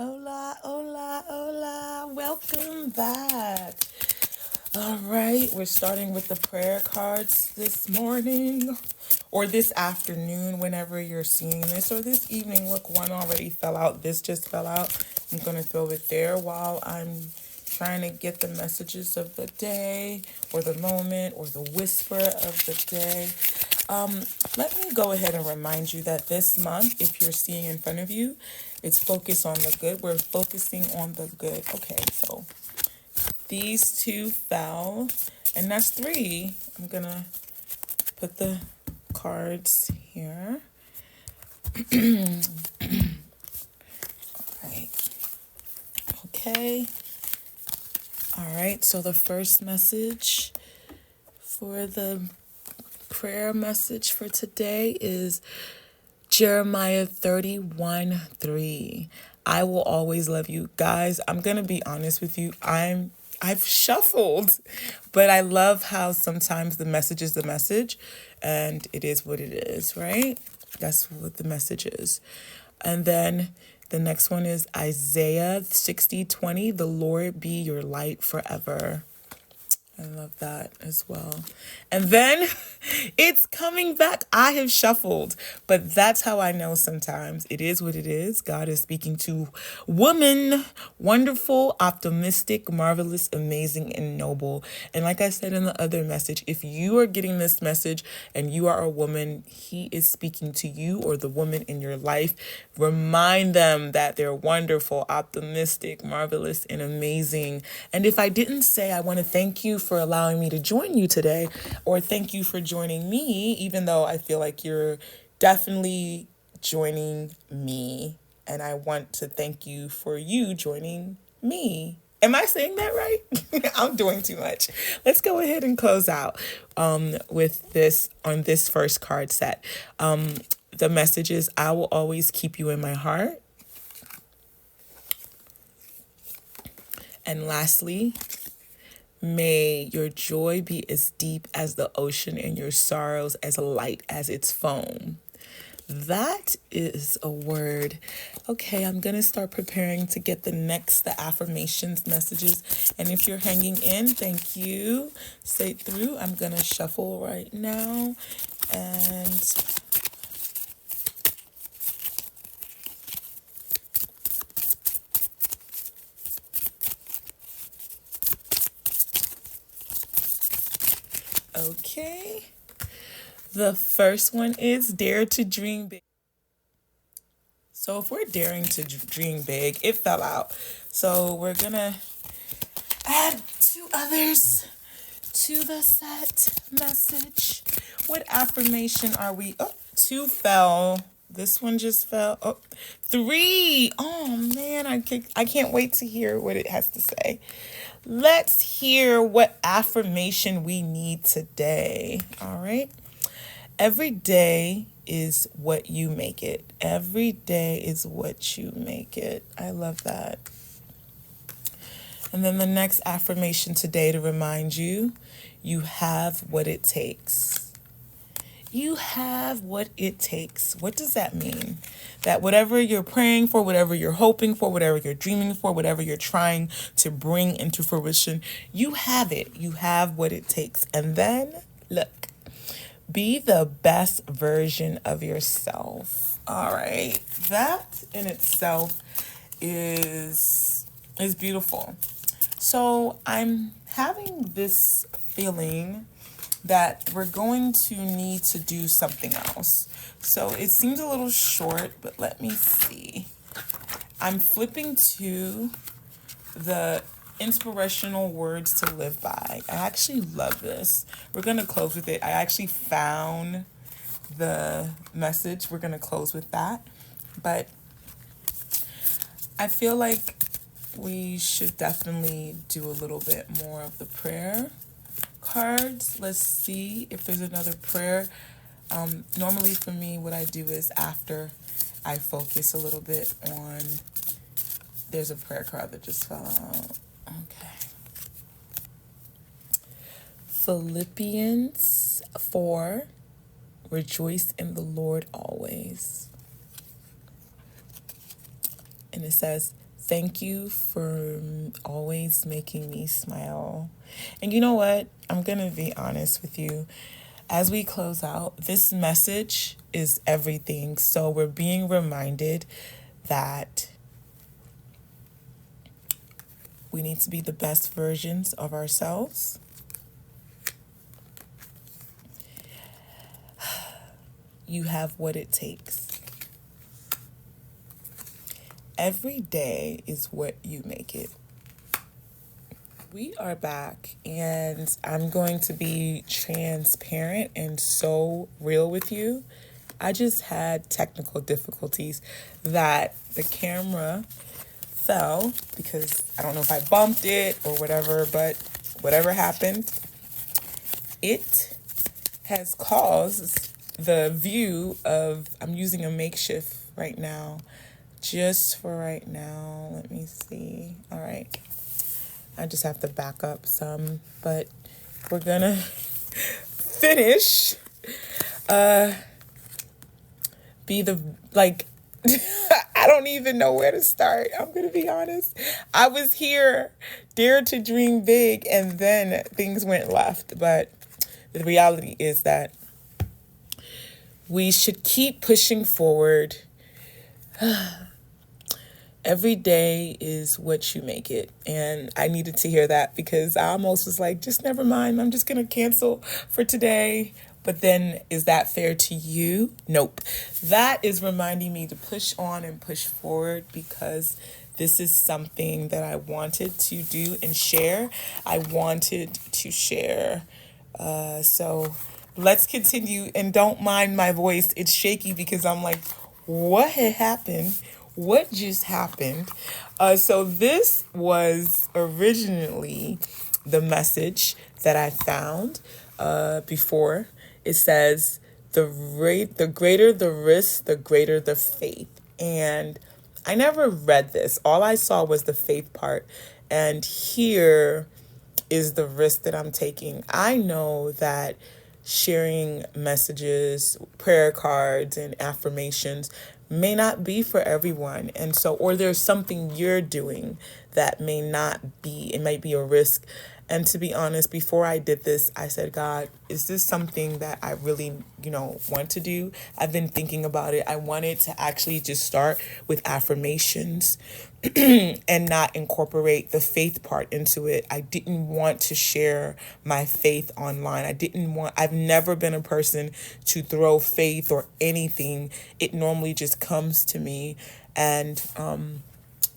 Hola, hola, hola. Welcome back. All right, we're starting with the prayer cards this morning or this afternoon, whenever you're seeing this, or this evening. Look, one already fell out. This just fell out. I'm going to throw it there while I'm trying to get the messages of the day or the moment or the whisper of the day. Let me go ahead and remind you that this month, if you're seeing in front of you, it's focus on the good. We're focusing on the good. Okay, so these two fell, and that's three. I'm gonna put the cards here. Right. Okay. All right, so the first message for the prayer message for today is Jeremiah 31:3. I will always love you. Guys, I'm going to be honest with you. I've shuffled, but I love how sometimes the message is the message and it is what it is, right? That's what the message is. And then the next one is Isaiah 60:20. The Lord be your light forever. I love that as well. And then it's coming back. I have shuffled, but that's how I know sometimes it is what it is. God is speaking to woman, wonderful, optimistic, marvelous, amazing, and noble. And like I said in the other message, if you are getting this message and you are a woman, he is speaking to you or the woman in your life. Remind them that they're wonderful, optimistic, marvelous, and amazing. And if I didn't say, I want to thank you for allowing me to join you today, or thank you for joining me, even though I feel like you're definitely joining me. And I want to thank you for you joining me. Am I saying that right? I'm doing too much. Let's go ahead and close out with this on this first card set. The message is, I will always keep you in my heart. And lastly, may your joy be as deep as the ocean and your sorrows as light as its foam. That is a word. Okay, I'm going to start preparing to get the affirmations messages. And if you're hanging in, thank you. Stay through. I'm going to shuffle right now. And okay. The first one is dare to dream big. So if we're daring to dream big, it fell out. So we're going to add two others to the set message. What affirmation are we? Oh, two fell. This one just fell. Oh, three. Oh man, I can't wait to hear what it has to say. Let's hear what affirmation we need today. All right. Every day is what you make it. Every day is what you make it. I love that. And then the next affirmation today to remind you, you have what it takes. You have what it takes. What does that mean? That whatever you're praying for, whatever you're hoping for, whatever you're dreaming for, whatever you're trying to bring into fruition, you have it. You have what it takes. And then, look, be the best version of yourself. All right. That in itself is beautiful. So I'm having this feeling that we're going to need to do something else. So it seems a little short, but let me see. I'm flipping to the inspirational words to live by. I actually love this. We're going to close with it. I actually found the message. We're going to close with that. But I feel like we should definitely do a little bit more of the prayer cards. Let's see if there's another prayer. Normally for me, what I do is after I focus a little bit on, there's a prayer card that just fell out. Okay. Philippians 4, rejoice in the Lord always. And it says, Thank you for always making me smile. And you know what? I'm going to be honest with you. As we close out, this message is everything. So we're being reminded that we need to be the best versions of ourselves. You have what it takes. Every day is what you make it. We are back, and I'm going to be transparent and so real with you. I just had technical difficulties that the camera fell because I don't know if I bumped it or whatever, but whatever happened, it has caused the view of, I'm using a makeshift right now, just for right now. Let me see. All right. I just have to back up some, but we're gonna finish. Be the, like, I don't even know where to start. I'm gonna be honest. I was here, dare to dream big, and then things went left. But the reality is that we should keep pushing forward. Every day is what you make it. And I needed to hear that because I almost was like, just never mind. I'm just going to cancel for today. But then, is that fair to you? Nope. That is reminding me to push on and push forward because this is something that I wanted to do and share. I wanted to share. So let's continue. And don't mind my voice. It's shaky because I'm like, what had happened? What just happened? So this was originally the message that I found before. It says, the greater the risk, the greater the faith. And I never read this. All I saw was the faith part. And here is the risk that I'm taking. I know that sharing messages, prayer cards, and affirmations may not be for everyone. And so, or there's something you're doing that may not be, it might be a risk. And to be honest, before I did this, I said, God, is this something that I really, want to do? I've been thinking about it. I wanted to actually just start with affirmations and not incorporate the faith part into it. I didn't want to share my faith online. I've never been a person to throw faith or anything. It normally just comes to me. And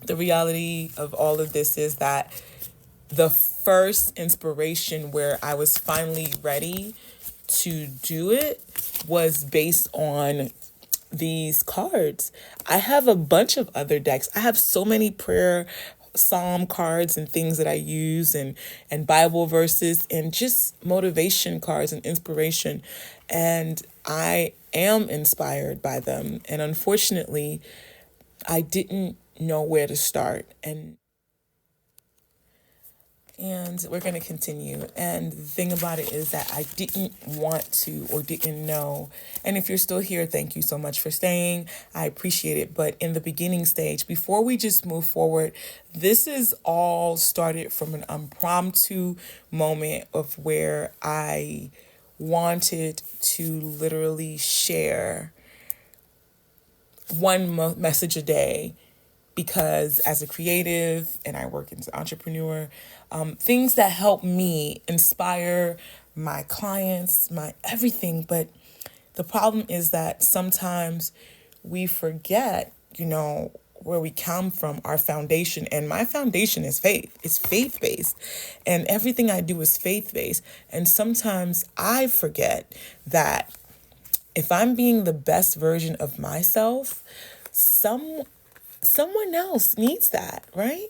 the reality of all of this is that the first inspiration where I was finally ready to do it was based on these cards. I have a bunch of other decks. I have so many prayer psalm cards and things that I use and Bible verses and just motivation cards and inspiration. And I am inspired by them. And unfortunately, I didn't know where to start. And we're going to continue. And the thing about it is that I didn't want to or didn't know. And if you're still here, thank you so much for staying. I appreciate it. But in the beginning stage, before we just move forward, this is all started from an impromptu moment of where I wanted to literally share one message a day. Because as a creative and I work as an entrepreneur, things that help me inspire my clients, my everything. But the problem is that sometimes we forget, where we come from, our foundation. And my foundation is faith. It's faith-based. And everything I do is faith-based. And sometimes I forget that if I'm being the best version of myself, someone else needs that, right?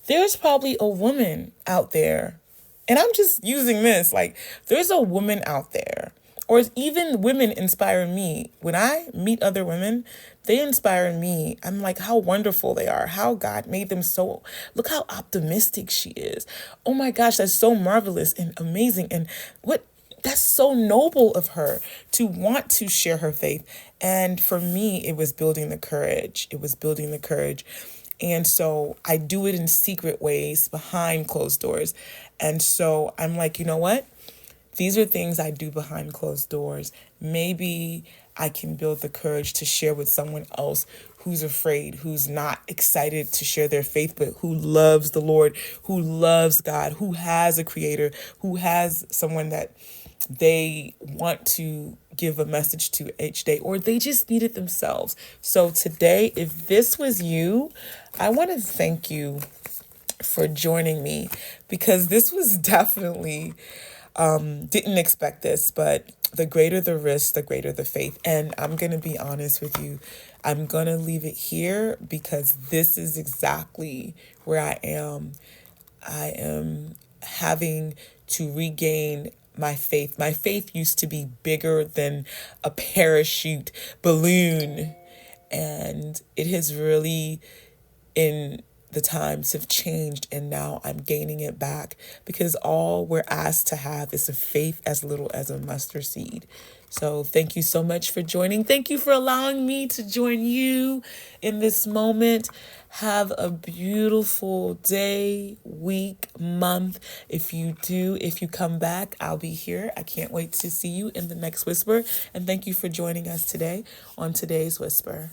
There's probably a woman out there, and I'm just using this, like there's a woman out there, or even women inspire me. When I meet other women, they inspire me. I'm like, how wonderful they are, how God made them so, look how optimistic she is. Oh my gosh, that's so marvelous and amazing. And that's so noble of her to want to share her faith. And for me, it was building the courage. And so I do it in secret ways behind closed doors. And so I'm like, you know what? These are things I do behind closed doors. Maybe I can build the courage to share with someone else who's afraid, who's not excited to share their faith, but who loves the Lord, who loves God, who has a creator, who has someone that they want to give a message to each day, or they just need it themselves. So today, if this was you, I want to thank you for joining me, because this was definitely, didn't expect this, but the greater the risk, the greater the faith. And I'm going to be honest with you. I'm going to leave it here because this is exactly where I am. I am having to regain my faith. My faith used to be bigger than a parachute balloon. And it has really, in the times have changed, and now I'm gaining it back, because all we're asked to have is a faith as little as a mustard seed. So thank you so much for joining. Thank you for allowing me to join you in this moment. Have a beautiful day, week, month. If you come back, I'll be here. I can't wait to see you in the next Whisper. And thank you for joining us today on today's Whisper.